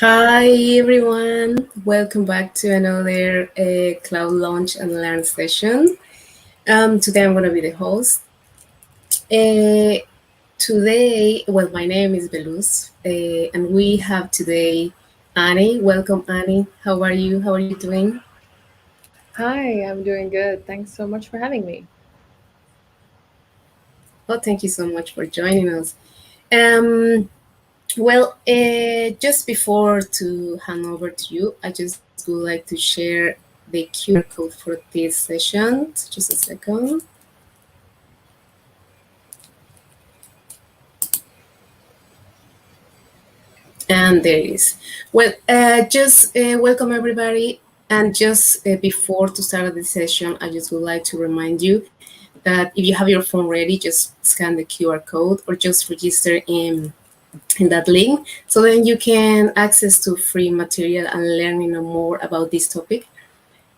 Hi everyone, welcome back to another Cloud Launch and Learn session. Today I'm going to be the host. Uh, my name is Belus, and we have today Annie. Welcome, Annie. How are you? How are you doing? Hi, I'm doing good. Thanks so much for having me. Oh, thank you so much for joining us. Just before to hand over to you, I just would like to share the QR code for this session. Just a second. And there it is. Just welcome everybody. And just before to start the session, I just would like to remind you that if you have your phone ready, just scan the QR code or just register in that link. So then you can access to free material and learning more about this topic.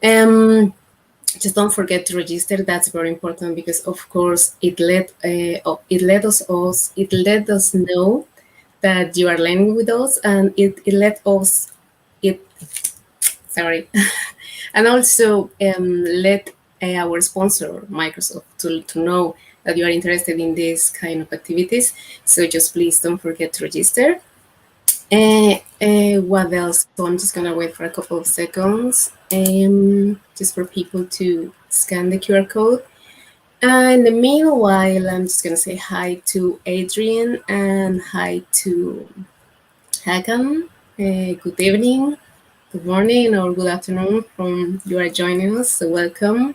Um, just don't forget to register. That's very important because, of course, it let us know that you are learning with us, and it let us it sorry, and also let our sponsor Microsoft to know that you are interested in this kind of activities. So just please don't forget to register. What else? So I'm just gonna wait for a couple of seconds, just for people to scan the QR code. In the meanwhile, I'm just gonna say hi to Adrian and hi to Hakan. Good evening, good morning, or good afternoon from you are joining us. So welcome.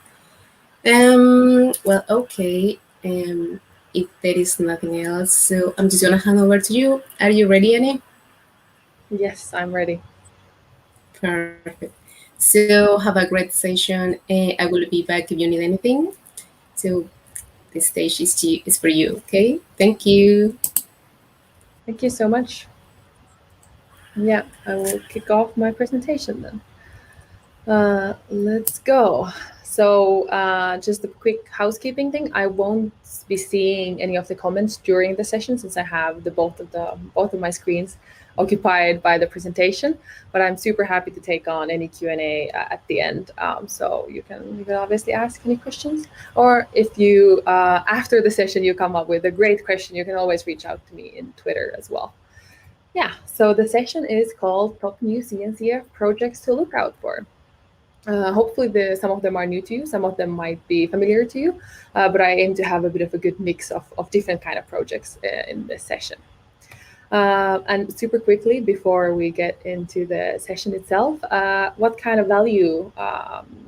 Okay. If there is nothing else, so I'm just gonna hand over to you. Are you ready, Annie? Yes, I'm ready. Perfect. So have a great session. I will be back if you need anything. So the stage is for you. Okay. Thank you. Thank you so much. Yeah, I will kick off my presentation then. Let's go. Just a quick housekeeping thing. I won't be seeing any of the comments during the session since I have both of my screens occupied by the presentation. But I'm super happy to take on any Q&A at the end. So you can obviously ask any questions, or if you after the session you come up with a great question, you can always reach out to me in Twitter as well. Yeah. So the session is called Top New CNCF Projects to Look Out For. Hopefully, some of them are new to you, some of them might be familiar to you, but I aim to have a bit of a good mix of different kind of projects in this session. And super quickly, before we get into the session itself, what kind of value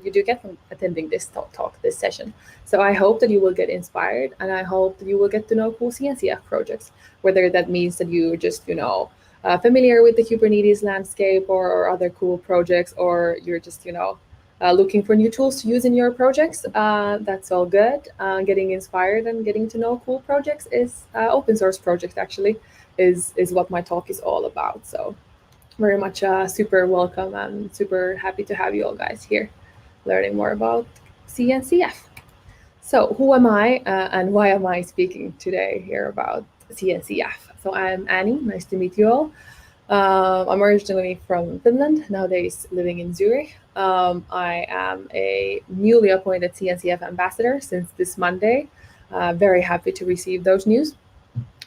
you do get from attending this talk, this session. So I hope that you will get inspired, and I hope that you will get to know cool CNCF projects, whether that means that you just, familiar with the Kubernetes landscape or other cool projects, or you're just, looking for new tools to use in your projects. That's all good. Getting inspired and getting to know cool projects is open source projects actually is what my talk is all about. So very much super welcome and super happy to have you all guys here learning more about CNCF. So who am I and why am I speaking today here about CNCF? So I'm Annie. Nice to meet you all. I'm originally from Finland, nowadays living in Zurich. I am a newly appointed CNCF ambassador since this Monday. Very happy to receive those news.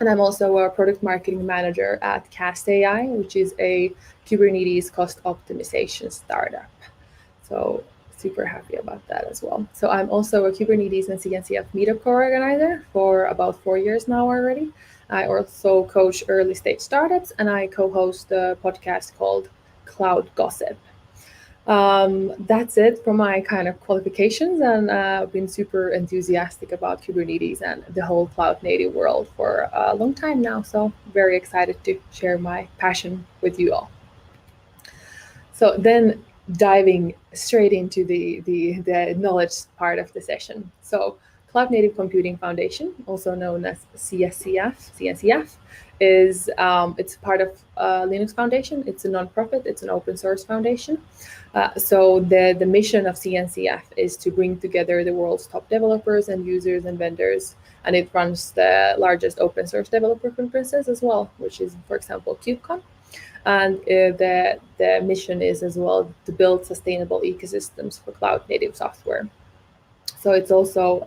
And I'm also a product marketing manager at Cast AI, which is a Kubernetes cost optimization startup. So super happy about that as well. So I'm also a Kubernetes and CNCF meetup co-organizer for about 4 years now already. I also coach early stage startups, and I co-host a podcast called Cloud Gossip. That's it for my kind of qualifications, and I've been super enthusiastic about Kubernetes and the whole cloud native world for a long time now. So very excited to share my passion with you all. So then diving straight into the knowledge part of the session. So Cloud Native Computing Foundation, also known as CNCF, is it's part of Linux Foundation. It's a nonprofit. It's an open source foundation. So the mission of CNCF is to bring together the world's top developers and users and vendors, and it runs the largest open source developer conferences as well, which is, for example, KubeCon. And the mission is as well to build sustainable ecosystems for cloud-native software. So it's also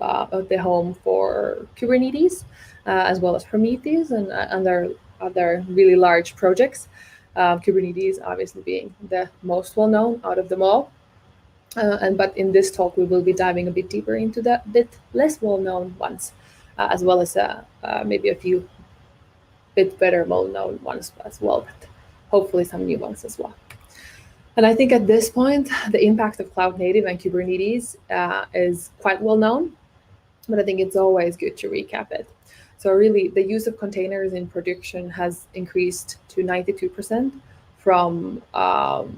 the home for Kubernetes, as well as Prometheus and other really large projects. Kubernetes obviously being the most well-known out of them all. But in this talk, we will be diving a bit deeper into the bit less well-known ones, as well as maybe a few bit better well-known ones as well, but hopefully some new ones as well. And I think at this point, the impact of cloud native and Kubernetes is quite well known, but I think it's always good to recap it. So really, the use of containers in production has increased to 92% from up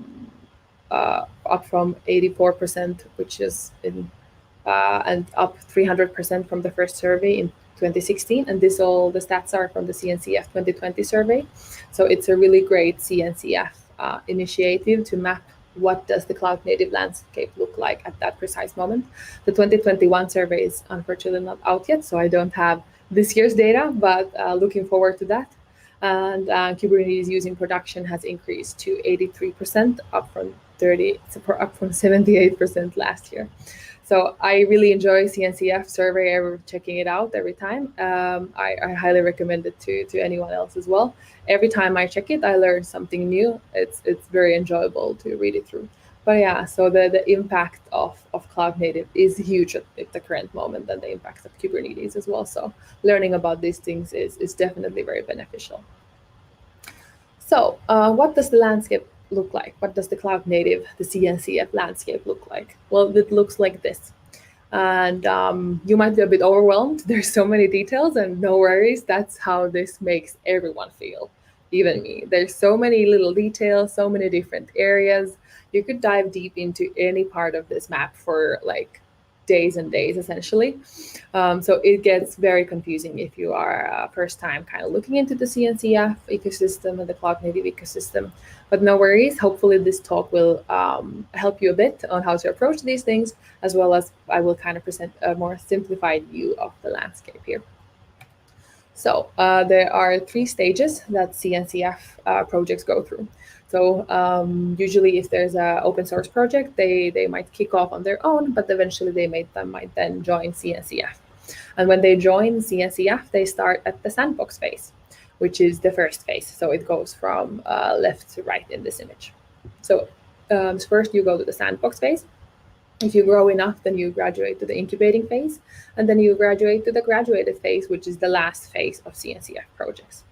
from 84%, which is and up 300% from the first survey in 2016. And all the stats are from the CNCF 2020 survey. So it's a really great CNCF initiative to map what does the cloud native landscape look like at that precise moment. The 2021 survey is unfortunately not out yet, so I don't have this year's data, but looking forward to that. And Kubernetes use in production has increased to 83%, up from 78% last year. So I really enjoy CNCF survey. I'm checking it out every time. I highly recommend it to anyone else as well. Every time I check it, I learn something new. It's very enjoyable to read it through. But yeah, so the impact of cloud native is huge at the current moment, and the impact of Kubernetes as well. So learning about these things is definitely very beneficial. So what does the landscape look like? What does the cloud native, the CNCF landscape look like? Well, it looks like this. And you might be a bit overwhelmed. There's so many details, and no worries. That's how this makes everyone feel, even me. There's so many little details, so many different areas. You could dive deep into any part of this map for like days and days, essentially. So it gets very confusing if you are first time kind of looking into the CNCF ecosystem and the cloud native ecosystem. But no worries. Hopefully this talk will help you a bit on how to approach these things, as well as I will kind of present a more simplified view of the landscape here. So there are 3 stages that CNCF projects go through. So usually if there's an open source project, they might kick off on their own, but eventually they might then join CNCF. And when they join CNCF, they start at the sandbox phase, which is the first phase. So it goes from left to right in this image. So first you go to the sandbox phase. If you grow enough, then you graduate to the incubating phase, and then you graduate to the graduated phase, which is the last phase of CNCF projects.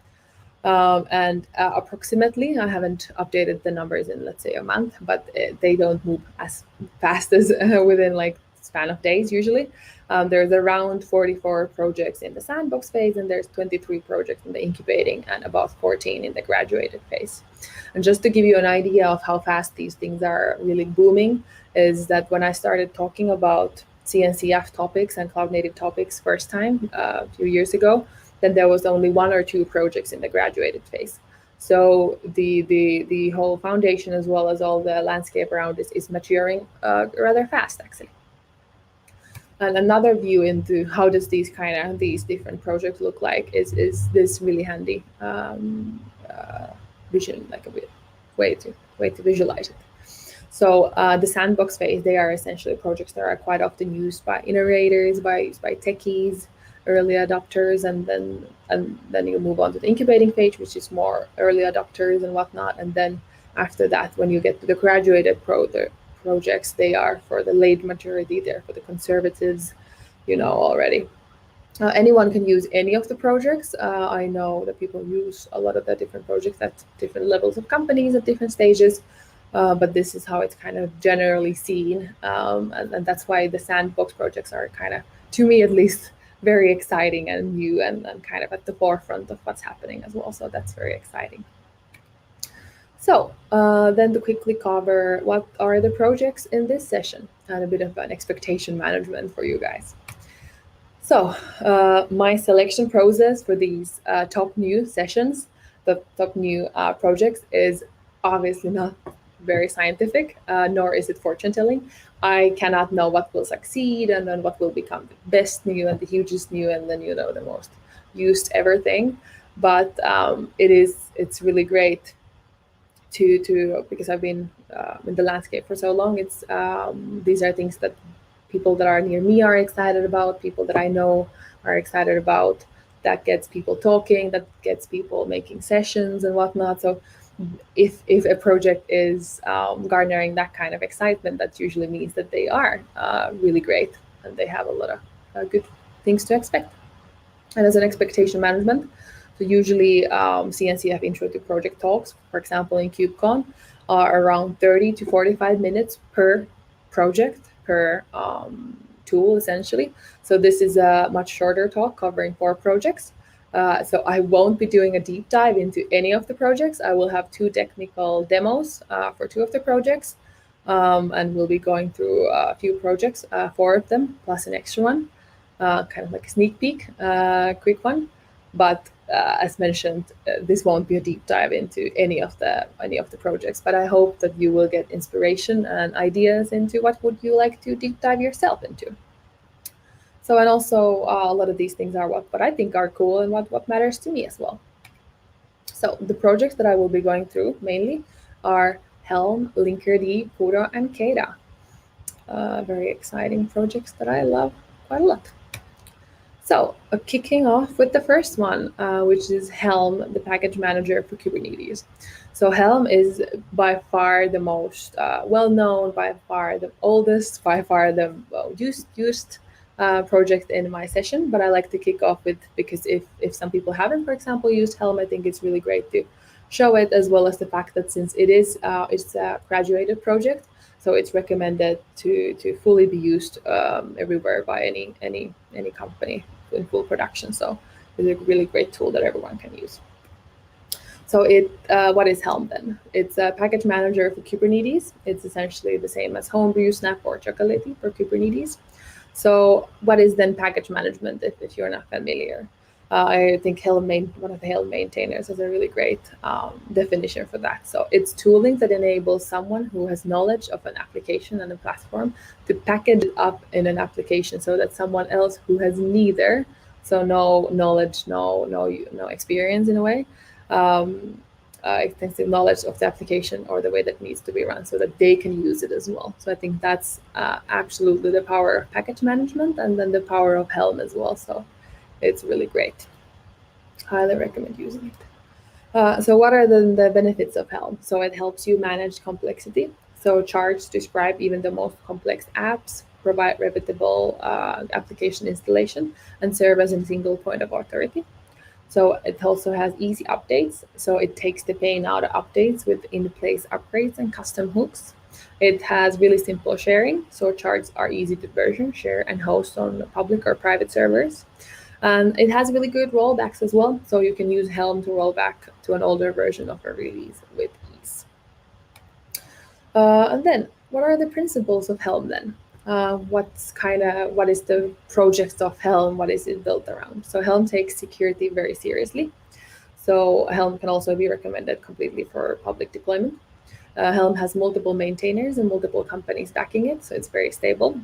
Approximately, I haven't updated the numbers in, let's say, a month, but they don't move as fast as within like span of days usually. There's around 44 projects in the sandbox phase, and there's 23 projects in the incubating and about 14 in the graduated phase. And just to give you an idea of how fast these things are really booming, is that when I started talking about CNCF topics and cloud native topics first time a few years ago, then there was only 1 or 2 projects in the graduated phase. So the whole foundation, as well as all the landscape around this, is maturing rather fast, actually. And another view into how does these different projects look like is this really handy vision, like a way to visualize it. So the sandbox phase, they are essentially projects that are quite often used by innovators, by techies, early adopters, and then you move on to the incubating phase, which is more early adopters and whatnot. And then after that, when you get to the graduated projects, they are for the late maturity, they're for the conservatives, already. Anyone can use any of the projects. I know that people use a lot of the different projects at different levels of companies at different stages. But this is how it's kind of generally seen. And that's why the sandbox projects are kind of, to me at least, very exciting and new and kind of at the forefront of what's happening as well. So that's very exciting. So then to quickly cover what are the projects in this session and a bit of an expectation management for you guys. So my selection process for these top new sessions, the top new projects, is obviously not very scientific, nor is it fortune telling. I cannot know what will succeed and then what will become the best new and the hugest new and then the most used ever thing. But it's really great because I've been in the landscape for so long. It's these are things that people that are near me are excited about, people that I know are excited about. That gets people talking, that gets people making sessions and whatnot. So if a project is garnering that kind of excitement, that usually means that they are really great and they have a lot of good things to expect. And as an expectation management, so usually CNCF intro to project talks, for example, in KubeCon, are around 30 to 45 minutes per project, per tool, essentially. So this is a much shorter talk covering 4 projects. So I won't be doing a deep dive into any of the projects. I will have 2 technical demos for 2 of the projects. And we'll be going through a few projects, 4 of them, plus an extra one. Kind of like a sneak peek, quick one. But as mentioned, this won't be a deep dive into any of the projects. But I hope that you will get inspiration and ideas into what would you like to deep dive yourself into. So, and also a lot of these things are what I think are cool and what matters to me as well. So the projects that I will be going through mainly are Helm, Linkerd, Kudo, and Kudo. Very exciting projects that I love quite a lot. So kicking off with the first one, which is Helm, the package manager for Kubernetes. So Helm is by far the most well-known, by far the oldest, by far the used project in my session. But I like to kick off with, because if some people haven't, for example, used Helm, I think it's really great to show it, as well as the fact that since it's a graduated project, so it's recommended to fully be used everywhere by any company in full production. So it's a really great tool that everyone can use. So what is Helm then? It's a package manager for Kubernetes. It's essentially the same as Homebrew, Snap, or Chocolatey for Kubernetes. So what is then package management if you're not familiar? I think one of the Helm maintainers has a really great definition for that. So it's tooling that enables someone who has knowledge of an application and a platform to package it up in an application so that someone else who has neither, so no knowledge, no experience in a way, extensive knowledge of the application or the way that needs to be run, so that they can use it as well. So I think that's absolutely the power of package management, and then the power of Helm as well. So it's really great. Highly recommend using it. So what are the benefits of Helm? So it helps you manage complexity. So charts describe even the most complex apps, provide repeatable application installation, and serve as a single point of authority. So it also has easy updates. So it takes the pain out of updates with in-place upgrades and custom hooks. It has really simple sharing. So charts are easy to version, share, and host on public or private servers. And it has really good rollbacks as well. So you can use Helm to roll back to an older version of a release with ease. And then, what are the principles of Helm then? What is the project of Helm? What is it built around? So Helm takes security very seriously. So Helm can also be recommended completely for public deployment. Helm has multiple maintainers and multiple companies backing it, so it's very stable.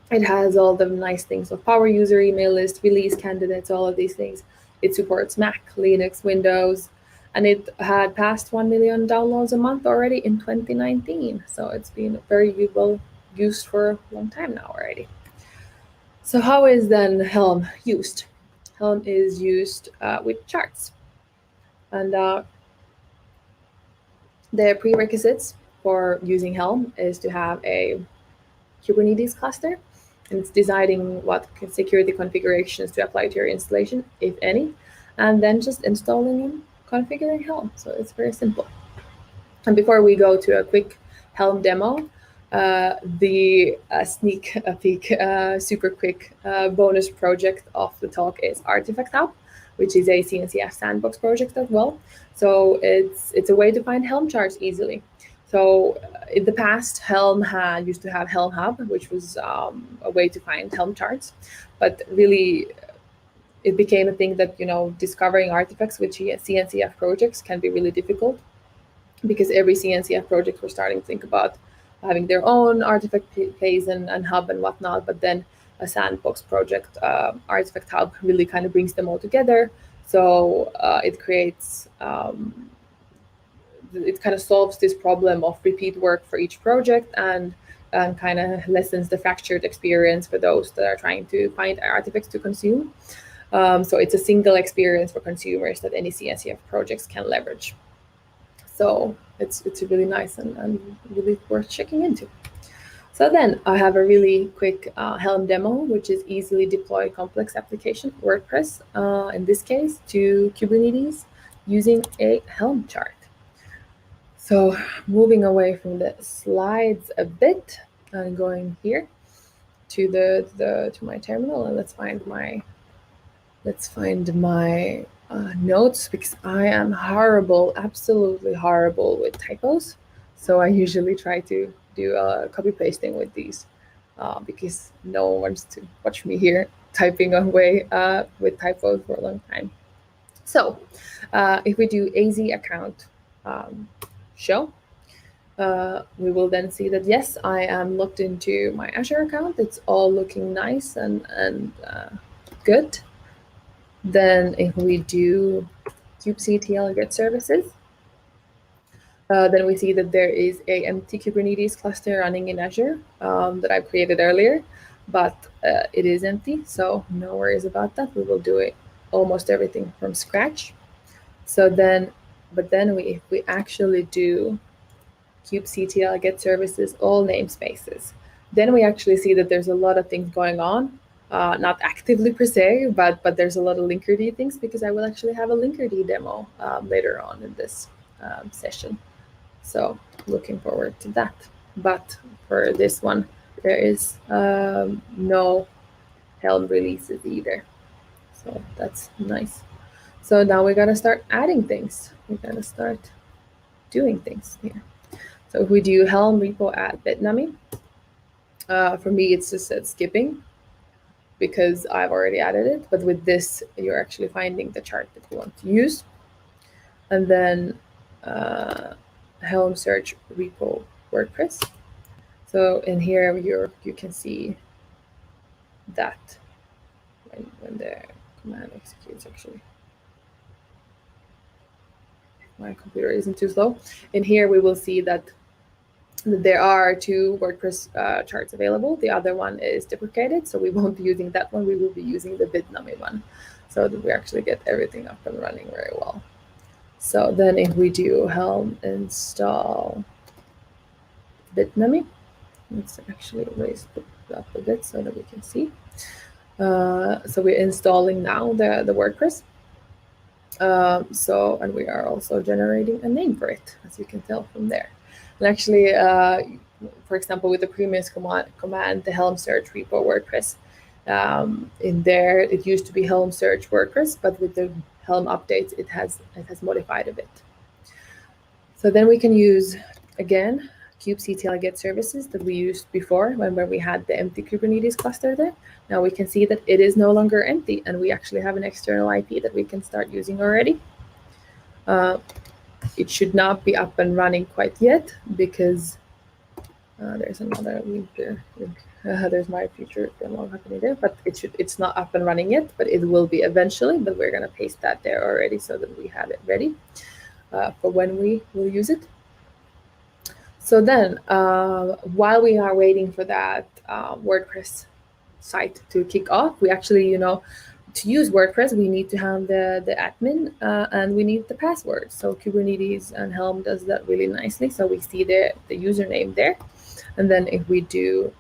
It has all the nice things of power user, email list, release candidates, all of these things. It supports Mac, Linux, Windows, and it had passed 1 million downloads a month already in 2019. So it's been very well used for a long time now already. So how is then Helm used? Helm is used with charts. And the prerequisites for using Helm is to have a Kubernetes cluster, and it's deciding what security configurations to apply to your installation, if any, and then just installing and configuring Helm. So it's very simple. And before we go to a quick Helm demo, the sneak peek, super quick bonus project of the talk is Artifact Hub, which is a CNCF sandbox project as well. So it's a way to find Helm charts easily. So in the past, Helm used to have Helm Hub, which was a way to find Helm charts, but really it became a thing that, discovering artifacts with CNCF projects can be really difficult, because every CNCF project we're starting to think about having their own artifact place and hub and whatnot, but then a sandbox project, Artifact Hub, really kind of brings them all together. So it creates it kind of solves this problem of repeat work for each project and kind of lessens the fractured experience for those that are trying to find artifacts to consume. So it's a single experience for consumers that any CNCF projects can leverage. So it's really nice and really worth checking into. So then I have a really quick Helm demo, which is easily deploy complex application, WordPress, in this case, to Kubernetes using a Helm chart. So moving away from the slides a bit and going here to to my terminal, and let's find my notes, because I am horrible, absolutely horrible with typos. So I usually try to do copy pasting with these because no one wants to watch me here typing away with typos for a long time. So if we do AZ account show, we will then see that yes, I am logged into my Azure account. It's all looking nice and good. Then if we do kubectl get services, then we see that there is a empty Kubernetes cluster running in Azure that I've created earlier, but it is empty, so no worries about that. We will do it almost everything from scratch. So then, if we actually do kubectl get services all namespaces, then we actually see that there's a lot of things going on. Not actively per se, but there's a lot of Linkerd things, because I will actually have a Linkerd demo later on in this session. So looking forward to that. But for this one, there is no Helm releases either. So that's nice. So now we gotta start adding things. We gotta start doing things here. So if we do Helm repo add bitnami, for me it's just said skipping, because I've already added it, but with this, you're actually finding the chart that you want to use. And then Helm search repo WordPress. So in here, you can see that when the command executes, actually. My computer isn't too slow. In here, we will see that there are two WordPress charts available. The other one is deprecated, so we won't be using that one. We will be using the bitnami one, so that we actually get everything up and running very well. So then if we do Helm install bitnami, let's actually raise it up a bit so that we can see. So we're installing now the WordPress. And we are also generating a name for it, as you can tell from there. And actually, for example, with the previous command, the Helm search repo WordPress, in there it used to be Helm search WordPress, but with the Helm updates, it has modified a bit. So then we can use again kubectl get services that we used before when we had the empty Kubernetes cluster there. Now we can see that it is no longer empty, and we actually have an external IP that we can start using already. It should not be up and running quite yet, because there's another link there. There's my future demo happening there, but it's not up and running yet, but it will be eventually. But we're gonna paste that there already so that we have it ready for when we will use it. So then, while we are waiting for that WordPress site to kick off, we actually, to use WordPress, we need to have the admin and we need the password. So Kubernetes and Helm does that really nicely. So we see the username there. And then if we do,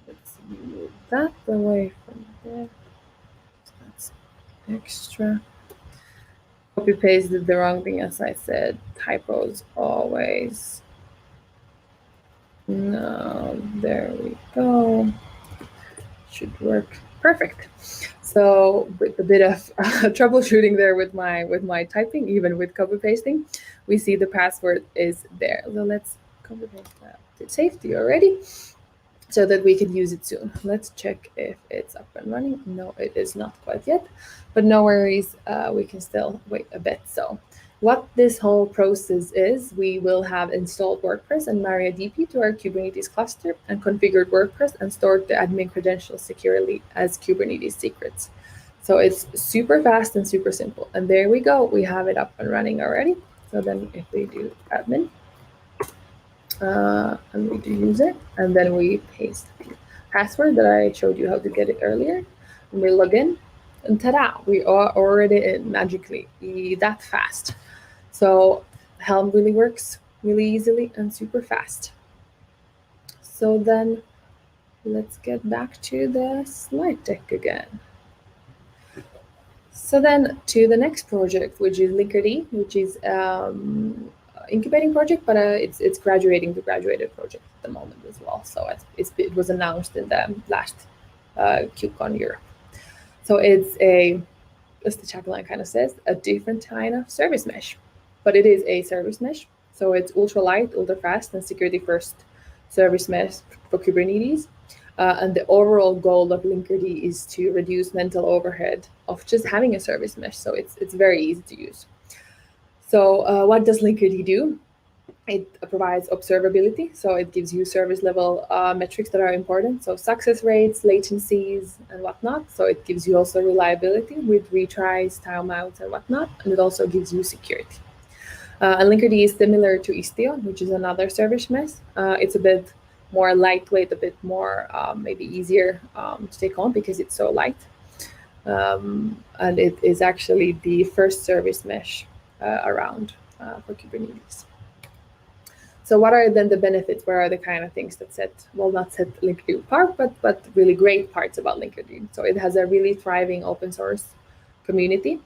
let's move that away from there. That's extra. Copy pasted the wrong thing, as I said. Typos always. No, there we go. Should work perfect. So with a bit of troubleshooting there with my typing, even with copy pasting, we see the password is there. So let's copy paste that to safety already. so that we can use it soon. Let's check if it's up and running. No, it is not quite yet, but no worries. We can still wait a bit. So what this whole process is, we will have installed WordPress and MariaDB to our Kubernetes cluster and configured WordPress and stored the admin credentials securely as Kubernetes secrets. So it's super fast and super simple. And there we go. We have it up and running already. So then if we do admin, and we do user, and then we paste the password that I showed you how to get it earlier, and we log in, and ta-da, we are already in magically, that fast. So Helm really works really easily and super fast. So then let's get back to the slide deck again. So then to the next project, which is Linkerd, which is incubating project, but it's graduating the graduated project at the moment as well. So it was announced in the last KubeCon Europe. So it's as the tagline kind of says, a different kind of service mesh, but it is a service mesh. So it's ultra light, ultra fast, and security first service mesh for Kubernetes. And the overall goal of Linkerd is to reduce mental overhead of just having a service mesh. So it's very easy to use. So what does Linkerd do? It provides observability. So it gives you service level metrics that are important. So success rates, latencies, and whatnot. So it gives you also reliability with retries, timeouts, and whatnot. And it also gives you security. And Linkerd is similar to Istio, which is another service mesh. It's a bit more lightweight, a bit more maybe easier to take on because it's so light. And it is actually the first service mesh around for Kubernetes. So what are then the benefits? Where are the kind of things that not set Linkerd apart, but really great parts about Linkerd? So it has a really thriving open source community.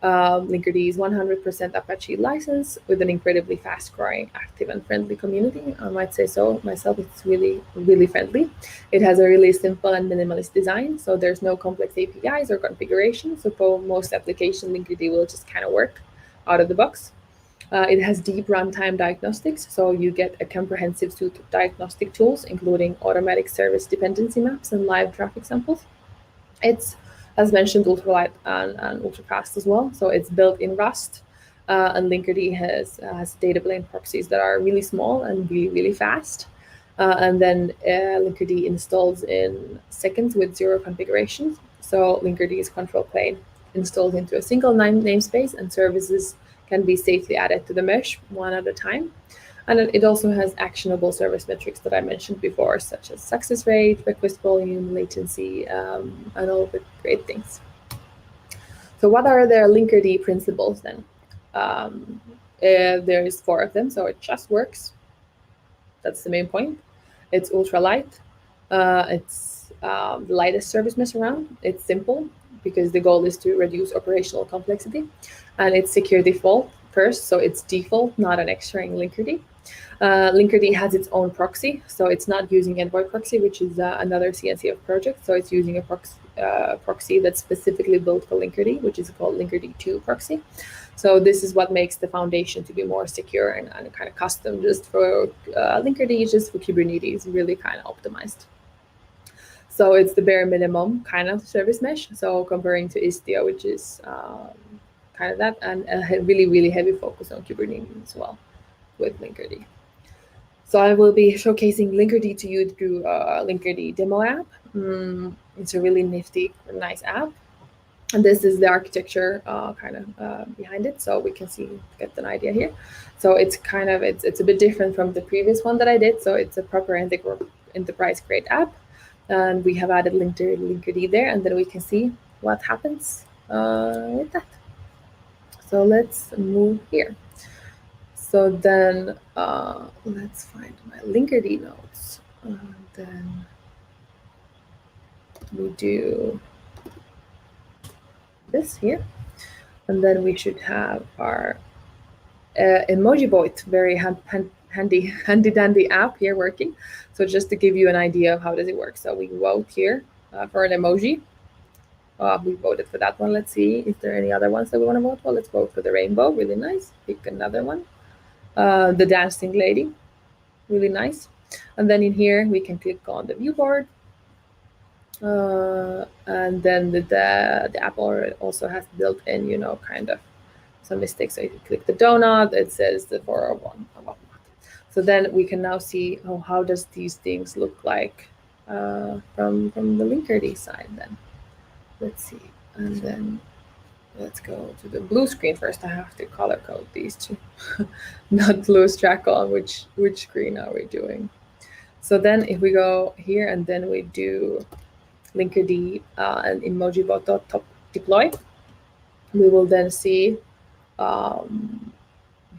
Linkerd is 100% Apache license with an incredibly fast growing, active and friendly community. I might say so myself, it's really, really friendly. It has a really simple and minimalist design. So there's no complex APIs or configuration. So for most applications, Linkerd will just kind of work out of the box. It has deep runtime diagnostics. So you get a comprehensive suite of diagnostic tools, including automatic service dependency maps and live traffic samples. It's, as mentioned, ultralight and ultra fast as well. So it's built in Rust, and Linkerd has data plane proxies that are really small and really, really fast. And then Linkerd installs in seconds with 0 configurations. So Linkerd's control plane installed into a single namespace, and services can be safely added to the mesh one at a time. And it also has actionable service metrics that I mentioned before, such as success rate, request volume, latency, and all of the great things. So what are their Linkerd principles then? There's 4 of them, so it just works. That's the main point. It's ultra light. It's the lightest service mesh around. It's simple because the goal is to reduce operational complexity. And it's secure default first, so it's default, not an extra in Linkerd. Linkerd has its own proxy, so it's not using Envoy proxy, which is another CNCF project. So it's using a proxy that's specifically built for Linkerd, which is called Linkerd 2 proxy. So this is what makes the foundation to be more secure and kind of custom just for Linkerd, just for Kubernetes, really kind of optimized. So it's the bare minimum kind of service mesh. So comparing to Istio, which is kind of that, and a really, really heavy focus on Kubernetes as well with Linkerd. So I will be showcasing Linkerd to you through Linkerd demo app. It's a really nifty, nice app. And this is the architecture behind it. So we can get an idea here. So it's it's a bit different from the previous one that I did. So it's a proper enterprise grade app. And we have added Linkerd there, and then we can see what happens with that. So let's move here. So then let's find my Linkerd notes. Then we do this here. And then we should have our emoji bot, very handy dandy app here working. So just to give you an idea of how does it work. So we vote here for an emoji. We voted for that one. Let's see, is there any other ones that we want to vote for? Let's vote for the rainbow, really nice. Pick another one. The dancing lady, really nice. And then in here, we can click on the viewboard. And then the app also has built-in, kind of some mistakes. So if you click the donut, it says the 401 and whatnot. So then we can now see, how does these things look like from the Linkerd side then. Let's see. And then let's go to the blue screen first. I have to color code these two, not lose track on which screen are we doing. So then if we go here and then we do Linkerd and Emojibot top deploy, we will then see,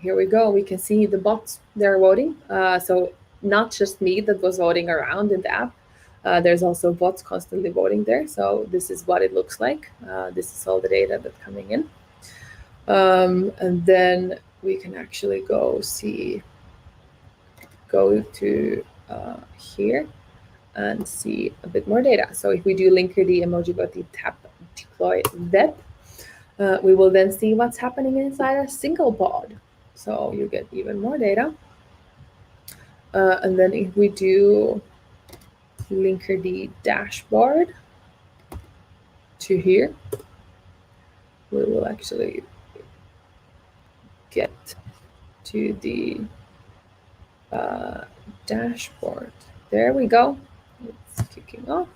here we go, we can see the bots, they're voting. So not just me that was voting around in the app, there's also bots constantly voting there. So this is what it looks like. This is all the data that's coming in. And then we can actually go to here and see a bit more data. So if we do Linkerd Emojibot tap deploy web, we will then see what's happening inside a single pod. So you get even more data. And then if we do Linkerd dashboard to here, we will actually get to the dashboard. There we go. It's kicking off.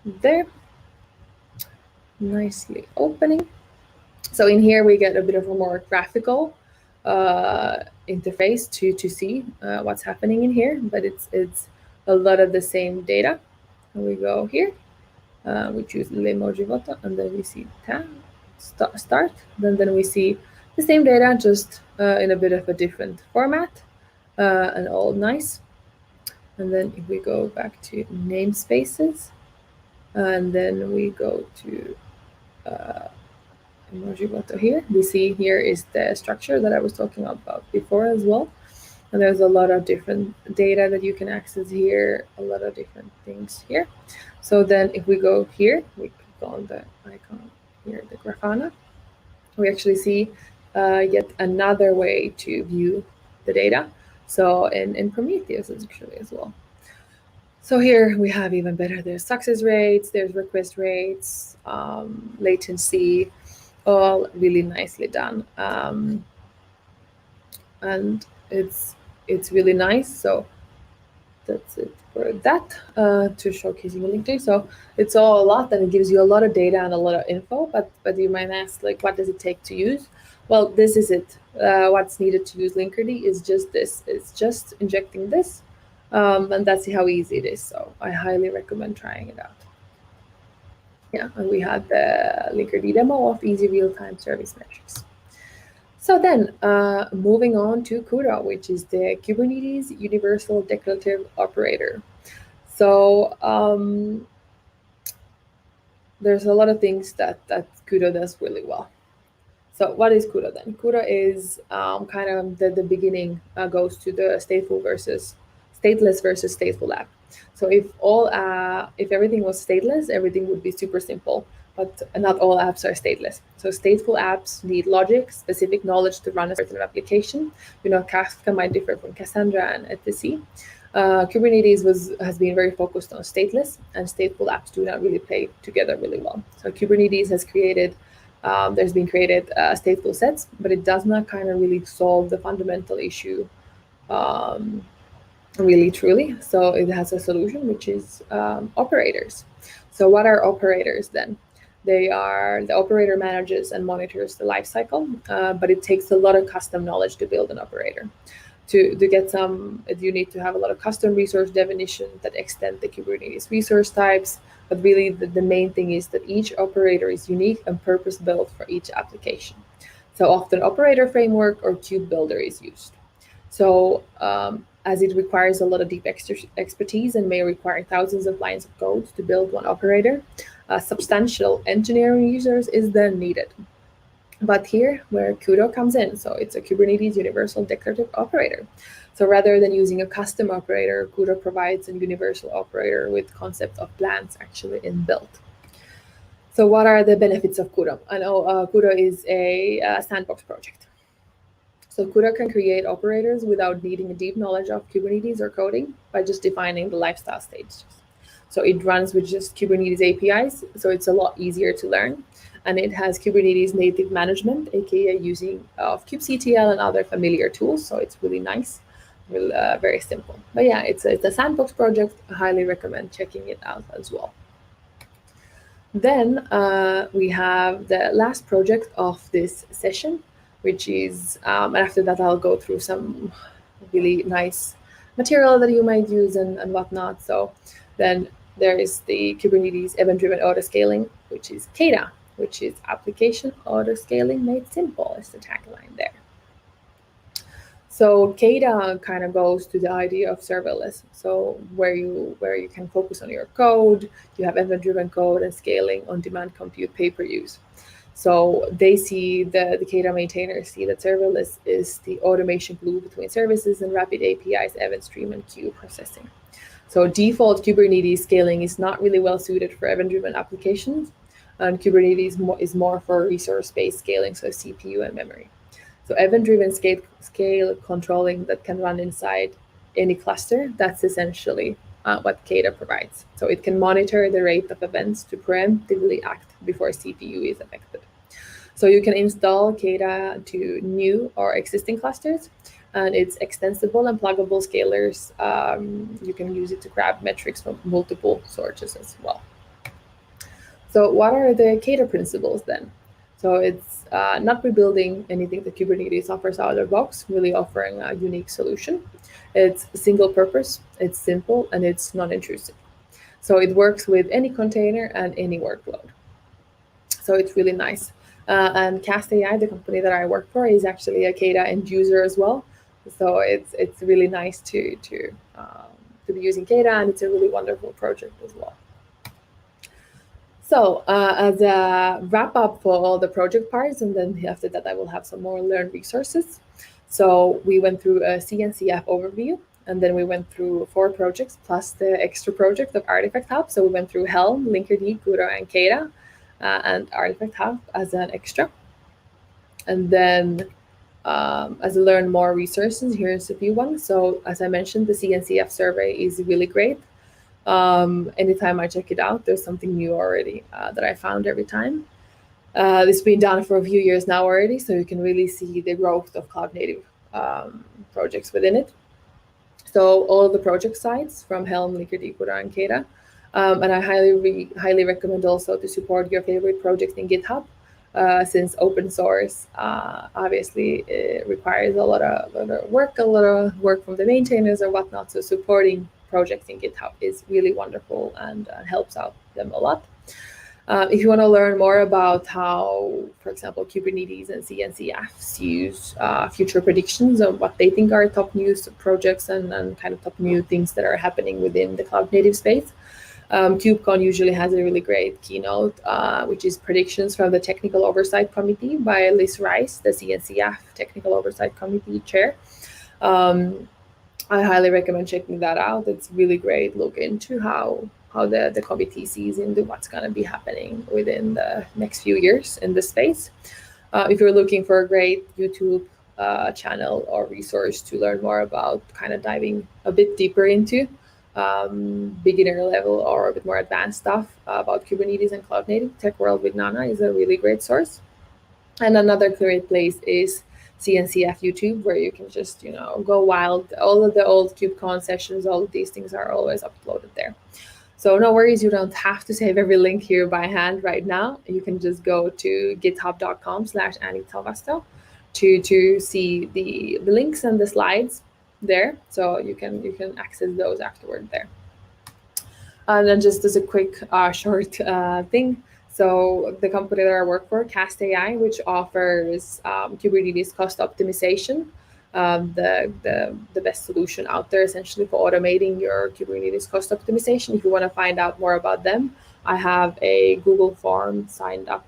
There. Nicely opening. So in here we get a bit of a more graphical interface to see what's happening in here, but it's a lot of the same data. And we go here, we choose Emojibot, and then we see start. Then we see the same data, just in a bit of a different format, and all nice. And then if we go back to namespaces, and then we go to Emojibot here, we see here is the structure that I was talking about before as well. And there's a lot of different data that you can access here, a lot of different things here. So then if we go here, we click on the icon here, the Grafana, we actually see yet another way to view the data. So in Prometheus actually as well. So here we have even better, there's success rates, there's request rates, latency, all really nicely done. And it's really nice. So that's it for that, to showcasing Linkerd. So it's all a lot, and it gives you a lot of data and a lot of info, but you might ask, like, what does it take to use? Well, this is it. What's needed to use Linkerd is just this. It's just injecting this, and that's how easy it is. So I highly recommend trying it out. Yeah, and we had the Linkerd demo of easy real-time service metrics. So then, moving on to Kudo, which is the Kubernetes Universal Declarative Operator. So there's a lot of things that Kudo does really well. So what is Kudo then? Kudo is kind of the beginning goes to the stateless versus stateful app. So if everything was stateless, everything would be super simple. But not all apps are stateless. So stateful apps need logic, specific knowledge to run a certain application. Kafka might differ from Cassandra and etc. Kubernetes has been very focused on stateless, and stateful apps do not really play together really well. So Kubernetes has created, there's been created stateful sets, but it does not kind of really solve the fundamental issue really truly. So it has a solution, which is operators. So what are operators then? The operator manages and monitors the lifecycle, but it takes a lot of custom knowledge to build an operator. To get you need to have a lot of custom resource definitions that extend the Kubernetes resource types. But really, the main thing is that each operator is unique and purpose-built for each application. So often, operator framework or kube builder is used. So as it requires a lot of deep expertise and may require thousands of lines of code to build one operator, substantial engineering users is then needed. But here where Kudo comes in, so it's a Kubernetes Universal Declarative Operator. So rather than using a custom operator, Kudo provides a universal operator with concept of plans actually inbuilt. So what are the benefits of Kudo? I know Kudo is a sandbox project. So Kudo can create operators without needing a deep knowledge of Kubernetes or coding by just defining the lifestyle stages. So it runs with just Kubernetes APIs, so it's a lot easier to learn. And it has Kubernetes native management, aka using of kubectl and other familiar tools. So it's really nice, very simple. But yeah, it's a sandbox project. I highly recommend checking it out as well. Then we have the last project of this session, which is, and after that I'll go through some really nice material that you might use and whatnot. So then there is the Kubernetes event-driven autoscaling, which is KEDA, which is application autoscaling made simple, is the tagline there. So KEDA kind of goes to the idea of serverless. So where you can focus on your code, you have event-driven code and scaling on-demand compute pay-per-use. So they see the KEDA maintainers see that serverless is the automation glue between services and rapid APIs, event stream, and queue processing. So default Kubernetes scaling is not really well suited for event-driven applications, and Kubernetes is more for resource-based scaling, so CPU and memory. So event-driven scale controlling that can run inside any cluster, that's essentially what KEDA provides. So it can monitor the rate of events to preemptively act before CPU is affected. So you can install KEDA to new or existing clusters, and it's extensible and pluggable scalers. You can use it to grab metrics from multiple sources as well. So what are the KEDA principles then? So it's not rebuilding anything that Kubernetes offers out of the box, really offering a unique solution. It's single purpose, it's simple, and it's non-intrusive. So it works with any container and any workload. So it's really nice. And Cast AI, the company that I work for, is actually a KEDA end user as well. So it's really nice to be using KEDA, and it's a really wonderful project as well. So as a wrap up for all the project parts, and then after that I will have some more learned resources. So we went through a CNCF overview, and then we went through 4 projects plus the extra project of Artifact Hub. So we went through Helm, Linkerd, Kudo, and KEDA, and Artifact Hub as an extra. And then as I learn more resources, here's a few ones. So as I mentioned, the CNCF survey is really great. Anytime I check it out, there's something new already that I found every time. This has been done for a few years now already, so you can really see the growth of cloud native projects within it. So all of the project sites from Helm, Linkerd, Kudo, and KEDA. And I highly recommend also to support your favorite projects in GitHub, since open source obviously requires a lot of work from the maintainers or whatnot. So supporting projects in GitHub is really wonderful and helps out them a lot. If you want to learn more about how, for example, Kubernetes and CNCFs use future predictions of what they think are top news projects and kind of top new things that are happening within the cloud native space, KubeCon usually has a really great keynote, which is predictions from the Technical Oversight Committee by Liz Rice, the CNCF Technical Oversight Committee chair. I highly recommend checking that out. It's really great look into how the committee sees into what's going to be happening within the next few years in this space. If you're looking for a great YouTube channel or resource to learn more about kind of diving a bit deeper into beginner level or a bit more advanced stuff about Kubernetes and Cloud Native, Tech World with Nana is a really great source. And another great place is CNCF YouTube, where you can just, go wild. All of the old KubeCon sessions, all of these things are always uploaded there. So no worries, you don't have to save every link here by hand right now. You can just go to github.com/Annie Talvasto to see the links and the slides there. So you can access those afterward there. And then just as a quick short thing. So the company that I work for, Cast AI, which offers Kubernetes cost optimization, the best solution out there essentially for automating your Kubernetes cost optimization. If you want to find out more about them, I have a Google form signed up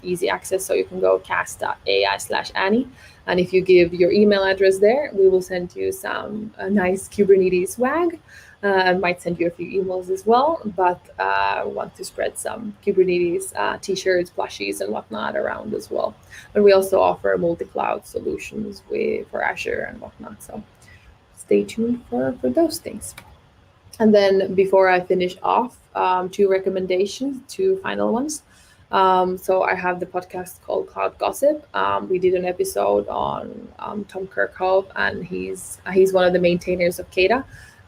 easy access. So you can go cast.ai/Annie. And if you give your email address there, we will send you some nice Kubernetes swag. I might send you a few emails as well, but want to spread some Kubernetes t-shirts, plushies, and whatnot around as well. And we also offer multi-cloud solutions for Azure and whatnot. So stay tuned for those things. And then before I finish off, two recommendations, two final ones. So I have the podcast called Cloud Gossip. We did an episode on Tom Kirkhope, and he's one of the maintainers of Kada.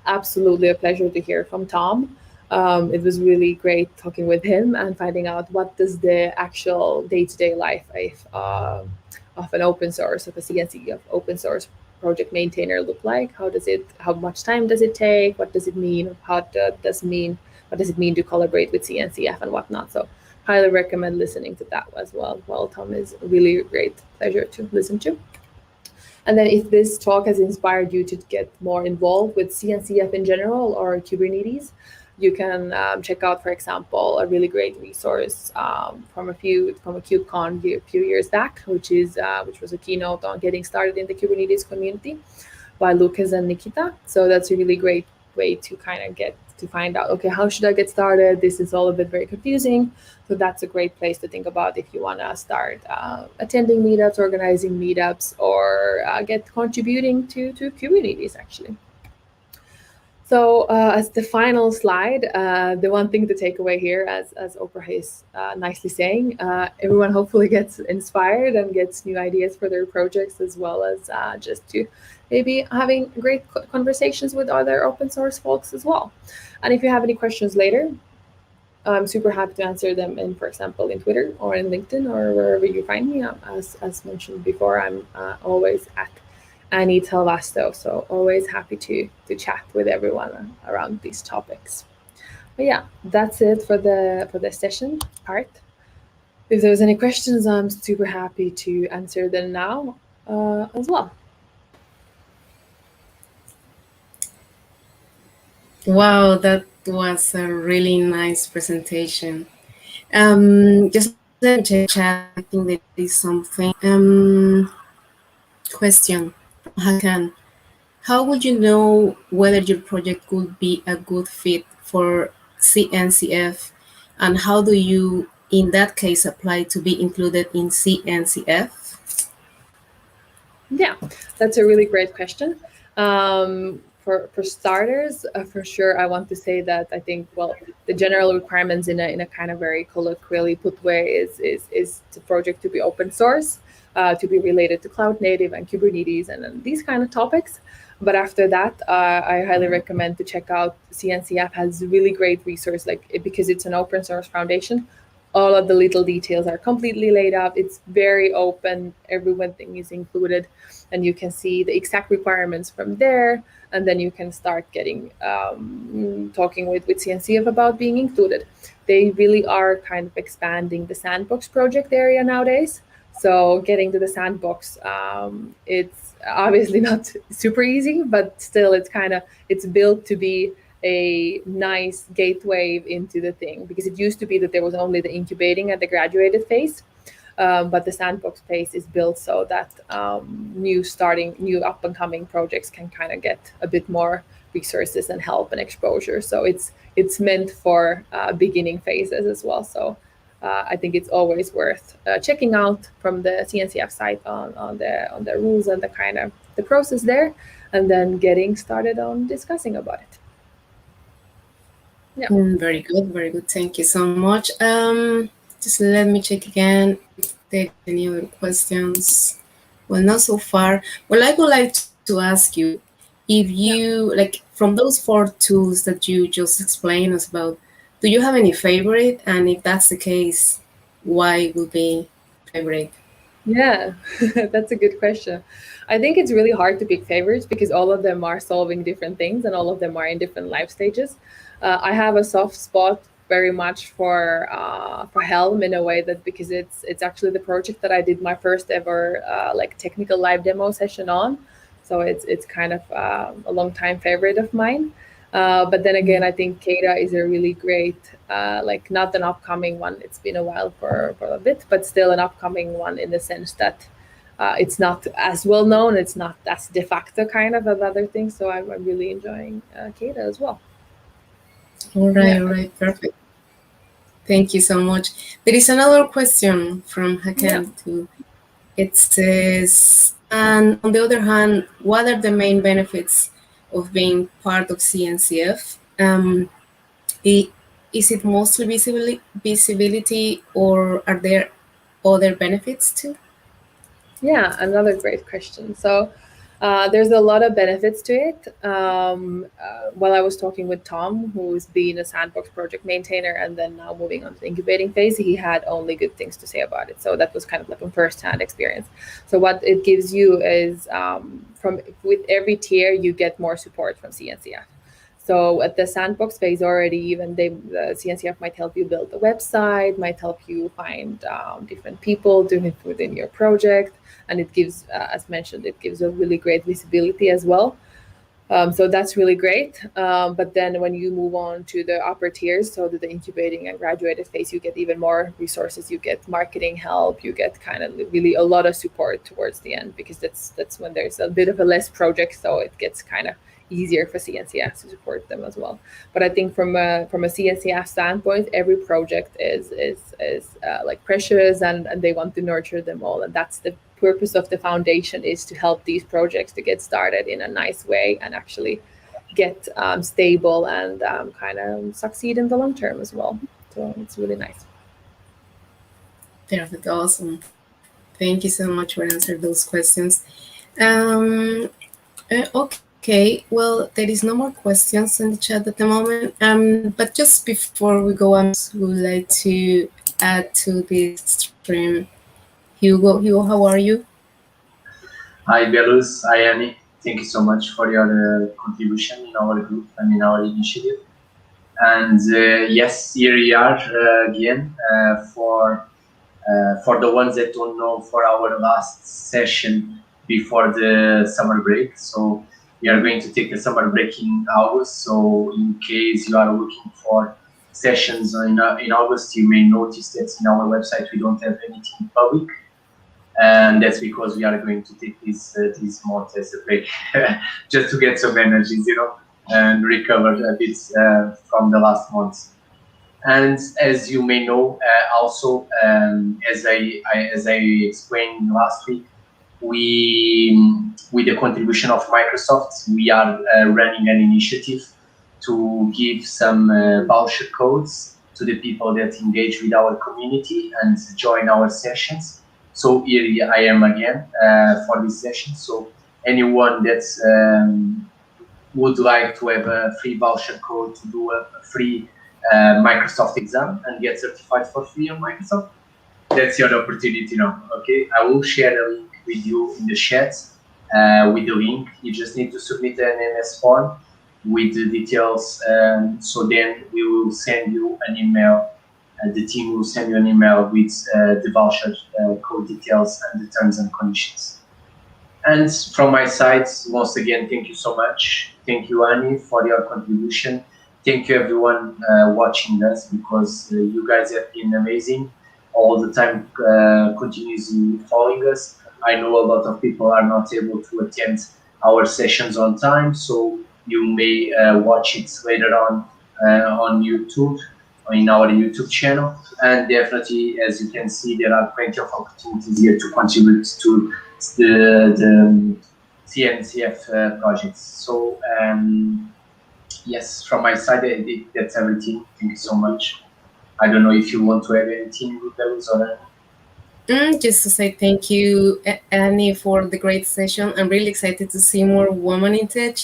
Absolutely a pleasure to hear from Tom. It was really great talking with him and finding out what does the actual day-to-day life of an open source, of a CNCF open source project maintainer look like? How much time does it take? What does it mean? What does it mean to collaborate with CNCF and whatnot? So highly recommend listening to that as well. Tom is a really great pleasure to listen to. And then if this talk has inspired you to get more involved with CNCF in general or Kubernetes, you can check out, for example, a really great resource from a KubeCon a few years back, which was a keynote on getting started in the Kubernetes community by Lucas and Nikita. So that's a really great way to kind of get to find out, okay, how should I get started? This is all a bit very confusing. So that's a great place to think about if you want to start attending meetups, organizing meetups, or get contributing to Kubernetes, actually. So as the final slide, the one thing to take away here, as Oprah is nicely saying, everyone hopefully gets inspired and gets new ideas for their projects, as well as just to maybe having great conversations with other open source folks as well. And if you have any questions later, I'm super happy to answer them in, for example, in Twitter or in LinkedIn or wherever you find me. As mentioned before, I'm always at Annie Talvasto, so always happy to chat with everyone around these topics. But yeah, that's it for the session part. If there's any questions, I'm super happy to answer them now as well. Wow, that was a really nice presentation. Just let me check chat. I think there is something. Question from Hakan. How would you know whether your project could be a good fit for CNCF, and how do you, in that case, apply to be included in CNCF? Yeah, that's a really great question. For starters, for sure, I want to say that I think, well, the general requirements in a kind of very colloquially put way is the project to be open source, to be related to cloud native and Kubernetes and these kind of topics. But after that, I highly recommend to check out CNCF has really great resource, because it's an open source foundation. All of the little details are completely laid out. It's very open. Everything is included, and you can see the exact requirements from there. And then you can start getting talking with CNCF about being included. They really are kind of expanding the sandbox project area nowadays. So getting to the sandbox, it's obviously not super easy, but still it's built to be a nice gateway into the thing, because it used to be that there was only the incubating and the graduated phase, but the sandbox phase is built so that new up and coming projects can kind of get a bit more resources and help and exposure. So it's meant for beginning phases as well. So I think it's always worth checking out from the CNCF site on the rules and the kind of the process there, and then getting started on discussing about it. Yeah. Very good, very good. Thank you so much. Just let me check again if there are any other questions. Well, not so far. Well, I would like to ask you if you, like, from those 4 tools that you just explained us about, do you have any favorite? And if that's the case, why would be favorite? Yeah, that's a good question. I think it's really hard to pick favorites because all of them are solving different things and all of them are in different life stages. I have a soft spot very much for Helm, in a way that because it's actually the project that I did my first ever technical live demo session on. So it's kind of a long time favorite of mine. But then again, I think Kudo is a really great, like not an upcoming one. It's been a while for a bit, but still an upcoming one in the sense that it's not as well known. It's not as de facto kind of as other things. So I'm really enjoying Kudo as well. All right, perfect. Thank you so much. There is another question from Hakan too. It says, and on the other hand, what are the main benefits of being part of CNCF? Is it mostly visibility, or are there other benefits too? Yeah, another great question. So there's a lot of benefits to it. While I was talking with Tom, who's been a sandbox project maintainer and then now moving on to the incubating phase, he had only good things to say about it. So that was kind of like a first-hand experience. So what it gives you is with every tier, you get more support from CNCF. So at the sandbox phase already, even the CNCF might help you build a website, might help you find different people doing it within your project. And it gives, as mentioned, it gives a really great visibility as well. So that's really great. But then when you move on to the upper tiers, so to the incubating and graduated phase, you get even more resources. You get marketing help. You get kind of really a lot of support towards the end, because that's when there's a bit of a less project. So it gets kind of easier for CNCF to support them as well. But I think from a CNCF standpoint, every project is like precious, and they want to nurture them all. And that's the purpose of the foundation, is to help these projects to get started in a nice way and actually get stable and kind of succeed in the long term as well. So it's really nice. Perfect, awesome. Thank you so much for answering those questions. Okay, well, there is no more questions in the chat at the moment. But just before we go on, I would like to add to this stream Hugo. Hugo, how are you? Hi, Belus. Hi, Annie. Thank you so much for your contribution in our group and in our initiative. And yes, here we are again for the ones that don't know, for our last session before the summer break. So we are going to take a summer break in August. So in case you are looking for sessions in August, you may notice that in our website we don't have anything public. And that's because we are going to take this month as a break, just to get some energies, and recover a bit from the last months. And as you may know, also as I explained last week, with the contribution of Microsoft, we are running an initiative to give some voucher codes to the people that engage with our community and join our sessions. So here I am again for this session. So anyone that would like to have a free voucher code to do a free Microsoft exam and get certified for free on Microsoft, that's your opportunity now. Okay, I will share a link with you in the chat. With the link, you just need to submit an MS form with the details. So then we will send you an email. The team will send you an email with the voucher code details and the terms and conditions. And from my side, once again, thank you so much. Thank you, Annie, for your contribution. Thank you, everyone watching us, because you guys have been amazing all the time, continuously following us. I know a lot of people are not able to attend our sessions on time, so you may watch it later on YouTube, in our YouTube channel. And definitely, as you can see, there are plenty of opportunities here to contribute to the CNCF projects. So yes, from my side, that's everything. Thank you so much. I don't know if you want to add anything with those or just to say thank you, Annie, for the great session. I'm really excited to see more women in tech.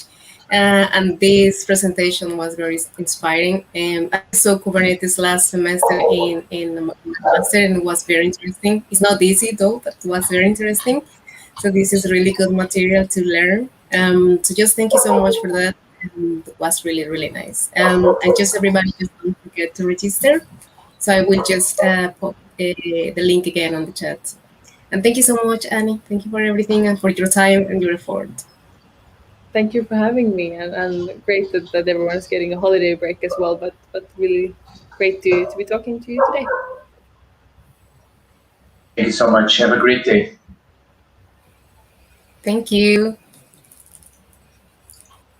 And this presentation was very inspiring. I saw Kubernetes last semester in the master, and it was very interesting. It's not easy though, but it was very interesting. So this is really good material to learn. So just thank you so much for that. It was really, really nice. And just everybody, just don't forget to register. So I will just put the link again on the chat. And thank you so much, Annie. Thank you for everything and for your time and your effort. Thank you for having me, and great that everyone's getting a holiday break as well, but really great to be talking to you today. Thank you so much. Have a great day. Thank you.